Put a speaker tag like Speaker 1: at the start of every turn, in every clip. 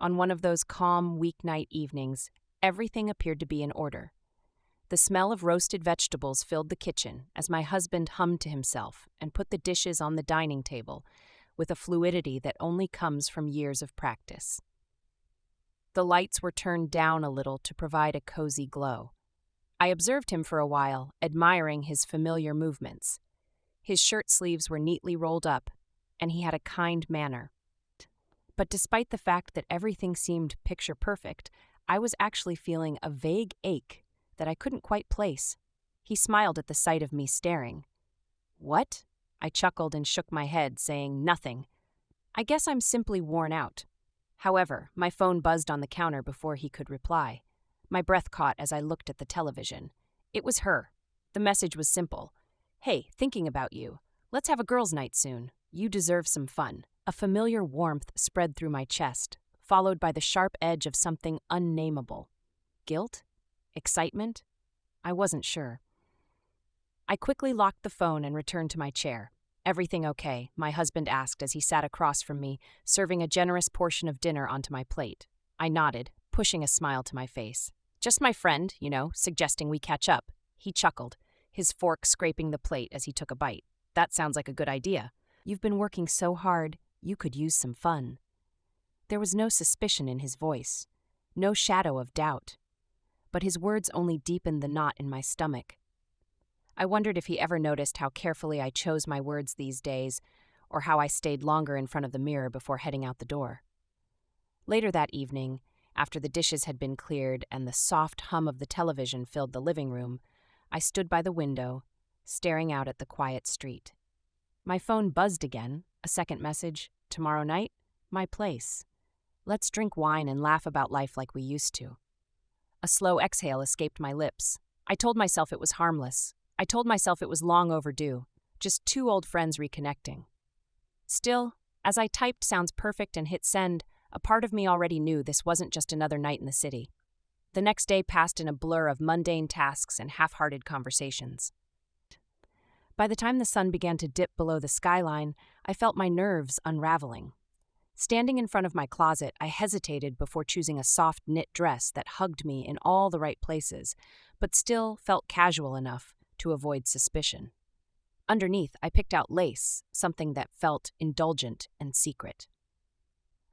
Speaker 1: On one of those calm, weeknight evenings, everything appeared to be in order. The smell of roasted vegetables filled the kitchen as my husband hummed to himself and put the dishes on the dining table with a fluidity that only comes from years of practice. The lights were turned down a little to provide a cozy glow. I observed him for a while, admiring his familiar movements. His shirt sleeves were neatly rolled up, and he had a kind manner. But despite the fact that everything seemed picture-perfect, I was actually feeling a vague ache that I couldn't quite place. He smiled at the sight of me staring. "What?" I chuckled and shook my head, saying nothing. I guess I'm simply worn out. However, my phone buzzed on the counter before he could reply. My breath caught as I looked at the television. It was her. The message was simple. "Hey, thinking about you. Let's have a girls' night soon. You deserve some fun." A familiar warmth spread through my chest, followed by the sharp edge of something unnameable. Guilt? Excitement? I wasn't sure. I quickly locked the phone and returned to my chair. "Everything okay?" my husband asked as he sat across from me, serving a generous portion of dinner onto my plate. I nodded, pushing a smile to my face. "Just my friend, suggesting we catch up." He chuckled, his fork scraping the plate as he took a bite. "That sounds like a good idea. You've been working so hard, you could use some fun." There was no suspicion in his voice, no shadow of doubt. But his words only deepened the knot in my stomach. I wondered if he ever noticed how carefully I chose my words these days, or how I stayed longer in front of the mirror before heading out the door. Later that evening, after the dishes had been cleared and the soft hum of the television filled the living room, I stood by the window, staring out at the quiet street. My phone buzzed again, a second message. "Tomorrow night, my place. Let's drink wine and laugh about life like we used to." A slow exhale escaped my lips. I told myself it was harmless. I told myself it was long overdue, just two old friends reconnecting. Still, as I typed "sounds perfect" and hit send, a part of me already knew this wasn't just another night in the city. The next day passed in a blur of mundane tasks and half-hearted conversations. By the time the sun began to dip below the skyline, I felt my nerves unraveling. Standing in front of my closet, I hesitated before choosing a soft knit dress that hugged me in all the right places, but still felt casual enough to avoid suspicion. Underneath, I picked out lace, something that felt indulgent and secret.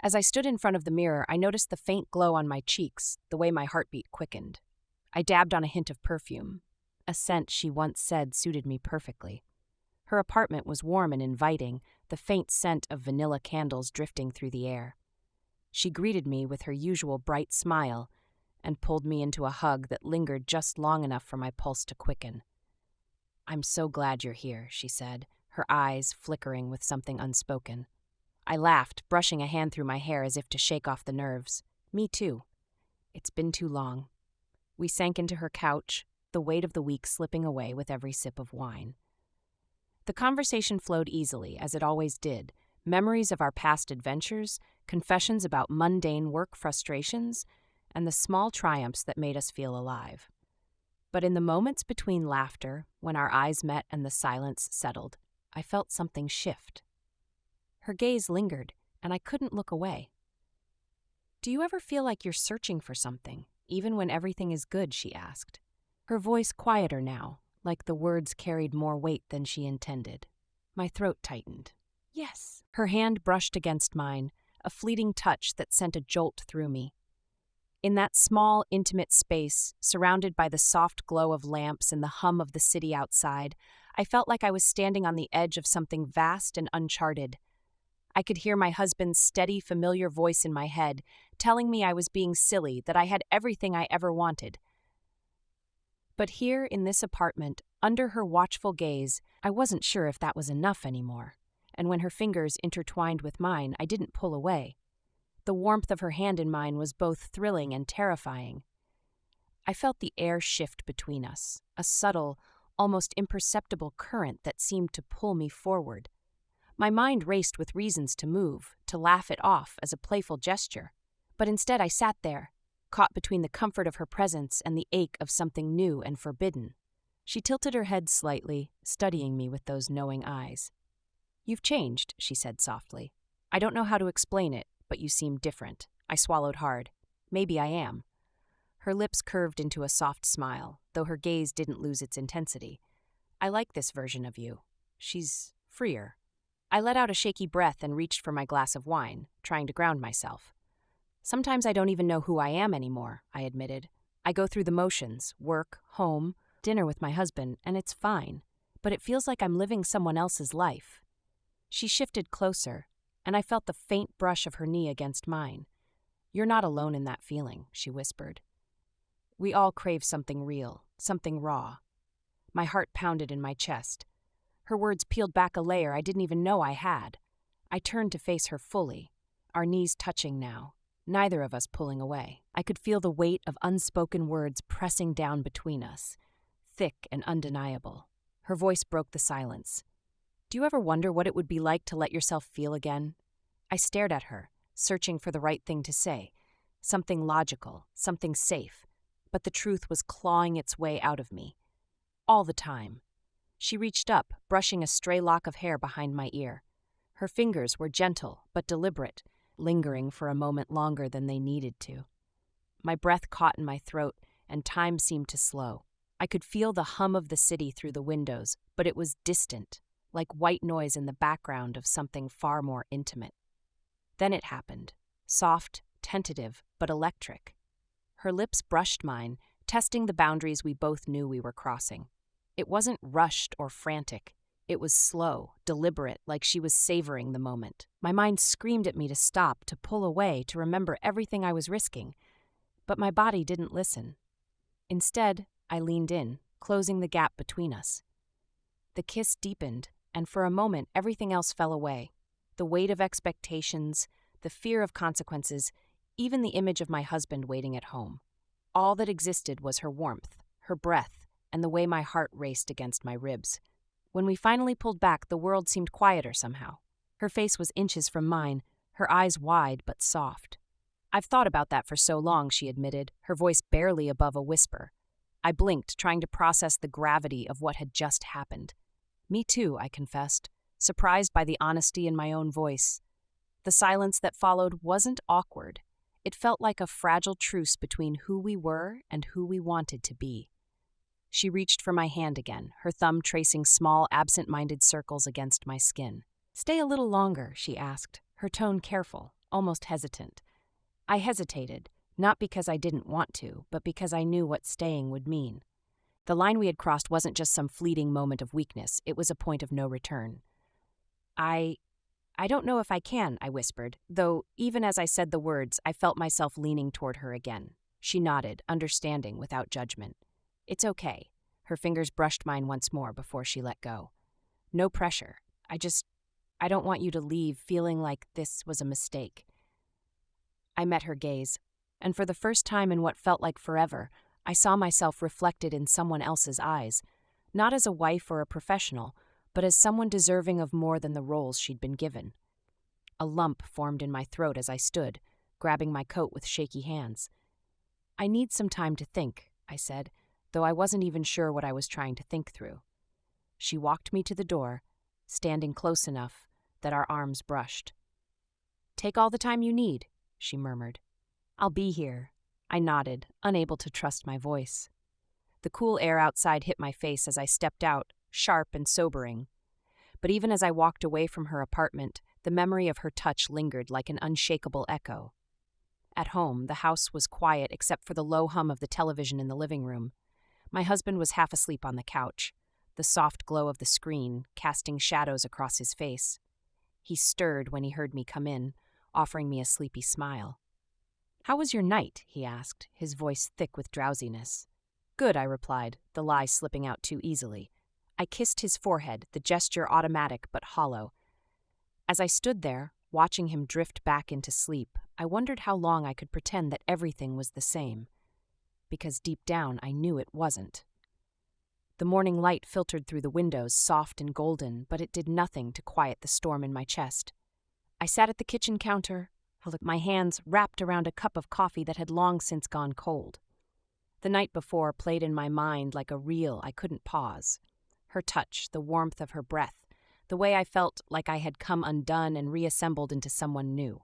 Speaker 1: As I stood in front of the mirror, I noticed the faint glow on my cheeks, the way my heartbeat quickened. I dabbed on a hint of perfume, a scent she once said suited me perfectly. Her apartment was warm and inviting, the faint scent of vanilla candles drifting through the air. She greeted me with her usual bright smile and pulled me into a hug that lingered just long enough for my pulse to quicken. "I'm so glad you're here," she said, her eyes flickering with something unspoken. I laughed, brushing a hand through my hair as if to shake off the nerves. "Me too. It's been too long." We sank into her couch, the weight of the week slipping away with every sip of wine. The conversation flowed easily, as it always did. Memories of our past adventures, confessions about mundane work frustrations, and the small triumphs that made us feel alive. But in the moments between laughter, when our eyes met and the silence settled, I felt something shift. Her gaze lingered, and I couldn't look away. "Do you ever feel like you're searching for something, even when everything is good?" she asked. Her voice quieter now, like the words carried more weight than she intended. My throat tightened. "Yes." Her hand brushed against mine, a fleeting touch that sent a jolt through me. In that small, intimate space, surrounded by the soft glow of lamps and the hum of the city outside, I felt like I was standing on the edge of something vast and uncharted. I could hear my husband's steady, familiar voice in my head, telling me I was being silly, that I had everything I ever wanted. But here, in this apartment, under her watchful gaze, I wasn't sure if that was enough anymore, and when her fingers intertwined with mine, I didn't pull away. The warmth of her hand in mine was both thrilling and terrifying. I felt the air shift between us, a subtle, almost imperceptible current that seemed to pull me forward. My mind raced with reasons to move, to laugh it off as a playful gesture. But instead I sat there, caught between the comfort of her presence and the ache of something new and forbidden. She tilted her head slightly, studying me with those knowing eyes. "You've changed," she said softly. "I don't know how to explain it, but you seem different. I swallowed hard. Maybe I am. Her lips curved into a soft smile, though her gaze didn't lose its intensity. I like this version of you. She's freer. I let out a shaky breath and reached for my glass of wine, trying to ground myself. Sometimes I don't even know who I am anymore, I admitted. I go through the motions, work, home, dinner with my husband, and it's fine. But it feels like I'm living someone else's life. She shifted closer, and I felt the faint brush of her knee against mine. You're not alone in that feeling, she whispered. We all crave something real, something raw. My heart pounded in my chest. Her words peeled back a layer I didn't even know I had. I turned to face her fully, our knees touching now, neither of us pulling away. I could feel the weight of unspoken words pressing down between us, thick and undeniable. Her voice broke the silence. Do you ever wonder what it would be like to let yourself feel again? I stared at her, searching for the right thing to say, something logical, something safe, but the truth was clawing its way out of me. All the time. She reached up, brushing a stray lock of hair behind my ear. Her fingers were gentle but deliberate, lingering for a moment longer than they needed to. My breath caught in my throat, and time seemed to slow. I could feel the hum of the city through the windows, but it was distant, like white noise in the background of something far more intimate. Then it happened, soft, tentative, but electric. Her lips brushed mine, testing the boundaries we both knew we were crossing. It wasn't rushed or frantic. It was slow, deliberate, like she was savoring the moment. My mind screamed at me to stop, to pull away, to remember everything I was risking. But my body didn't listen. Instead, I leaned in, closing the gap between us. The kiss deepened, and for a moment everything else fell away. The weight of expectations, the fear of consequences, even the image of my husband waiting at home. All that existed was her warmth, her breath, and the way my heart raced against my ribs. When we finally pulled back, the world seemed quieter somehow. Her face was inches from mine, her eyes wide but soft. I've thought about that for so long, she admitted, her voice barely above a whisper. I blinked, trying to process the gravity of what had just happened. Me too, I confessed, surprised by the honesty in my own voice. The silence that followed wasn't awkward. It felt like a fragile truce between who we were and who we wanted to be. She reached for my hand again, her thumb tracing small, absent-minded circles against my skin. Stay a little longer, she asked, her tone careful, almost hesitant. I hesitated, not because I didn't want to, but because I knew what staying would mean. The line we had crossed wasn't just some fleeting moment of weakness, it was a point of no return. I don't know if I can, I whispered, though even as I said the words, I felt myself leaning toward her again. She nodded, understanding without judgment. It's okay. Her fingers brushed mine once more before she let go. No pressure. I don't want you to leave feeling like this was a mistake. I met her gaze, and for the first time in what felt like forever, I saw myself reflected in someone else's eyes, not as a wife or a professional, but as someone deserving of more than the roles she'd been given. A lump formed in my throat as I stood, grabbing my coat with shaky hands. I need some time to think, I said, though I wasn't even sure what I was trying to think through. She walked me to the door, standing close enough that our arms brushed. Take all the time you need, she murmured. I'll be here. I nodded, unable to trust my voice. The cool air outside hit my face as I stepped out, sharp and sobering. But even as I walked away from her apartment, the memory of her touch lingered like an unshakable echo. At home, the house was quiet except for the low hum of the television in the living room. My husband was half asleep on the couch, the soft glow of the screen casting shadows across his face. He stirred when he heard me come in, offering me a sleepy smile. How was your night? He asked, his voice thick with drowsiness. Good, I replied, the lie slipping out too easily. I kissed his forehead, the gesture automatic but hollow. As I stood there, watching him drift back into sleep, I wondered how long I could pretend that everything was the same. Because deep down I knew it wasn't. The morning light filtered through the windows, soft and golden, but it did nothing to quiet the storm in my chest. I sat at the kitchen counter, my hands wrapped around a cup of coffee that had long since gone cold. The night before played in my mind like a reel I couldn't pause. Her touch, the warmth of her breath, the way I felt like I had come undone and reassembled into someone new.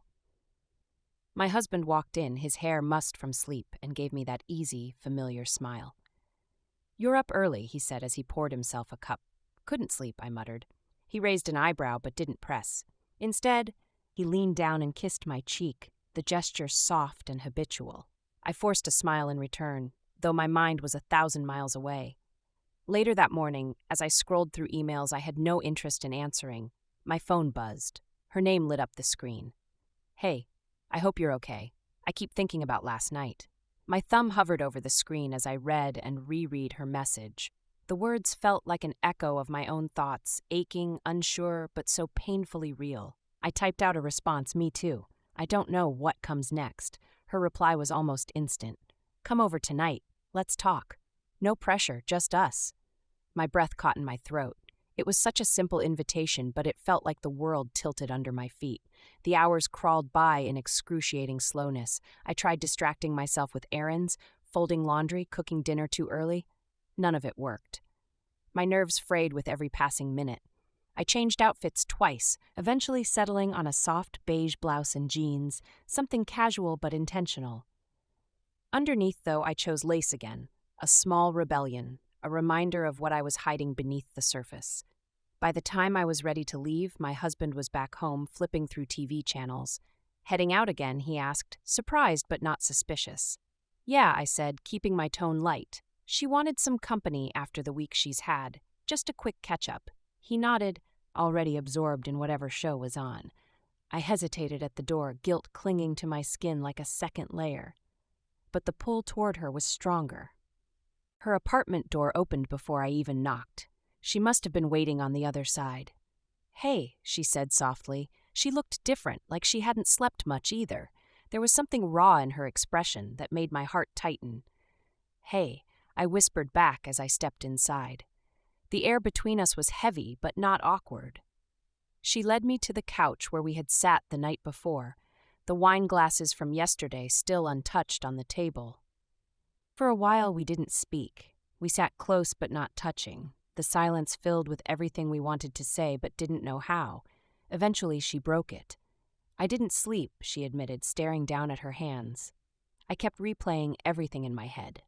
Speaker 1: My husband walked in, his hair mussed from sleep, and gave me that easy, familiar smile. "You're up early," he said as he poured himself a cup. "Couldn't sleep," I muttered. He raised an eyebrow but didn't press. Instead, he leaned down and kissed my cheek, the gesture soft and habitual. I forced a smile in return, though my mind was 1,000 miles away. Later that morning, as I scrolled through emails I had no interest in answering, my phone buzzed. Her name lit up the screen. "Hey, I hope you're okay. I keep thinking about last night." My thumb hovered over the screen as I read and reread her message. The words felt like an echo of my own thoughts, aching, unsure, but so painfully real. I typed out a response, "Me too. I don't know what comes next." Her reply was almost instant. "Come over tonight. Let's talk. No pressure, just us." My breath caught in my throat. It was such a simple invitation, but it felt like the world tilted under my feet. The hours crawled by in excruciating slowness. I tried distracting myself with errands, folding laundry, cooking dinner too early. None of it worked. My nerves frayed with every passing minute. I changed outfits twice, eventually settling on a soft beige blouse and jeans, something casual but intentional. Underneath, though, I chose lace again, a small rebellion, a reminder of what I was hiding beneath the surface. By the time I was ready to leave, my husband was back home, flipping through TV channels. Heading out again, he asked, surprised but not suspicious. "Yeah," I said, keeping my tone light. She wanted some company after the week she's had, just a quick catch-up. He nodded, already absorbed in whatever show was on. I hesitated at the door, guilt clinging to my skin like a second layer. But the pull toward her was stronger. Her apartment door opened before I even knocked. She must have been waiting on the other side. "Hey," she said softly. She looked different, like she hadn't slept much either. There was something raw in her expression that made my heart tighten. "Hey," I whispered back as I stepped inside. The air between us was heavy, but not awkward. She led me to the couch where we had sat the night before, the wine glasses from yesterday still untouched on the table. For a while we didn't speak. We sat close but not touching, the silence filled with everything we wanted to say but didn't know how. Eventually she broke it. "I didn't sleep," she admitted, staring down at her hands. I kept replaying everything in my head.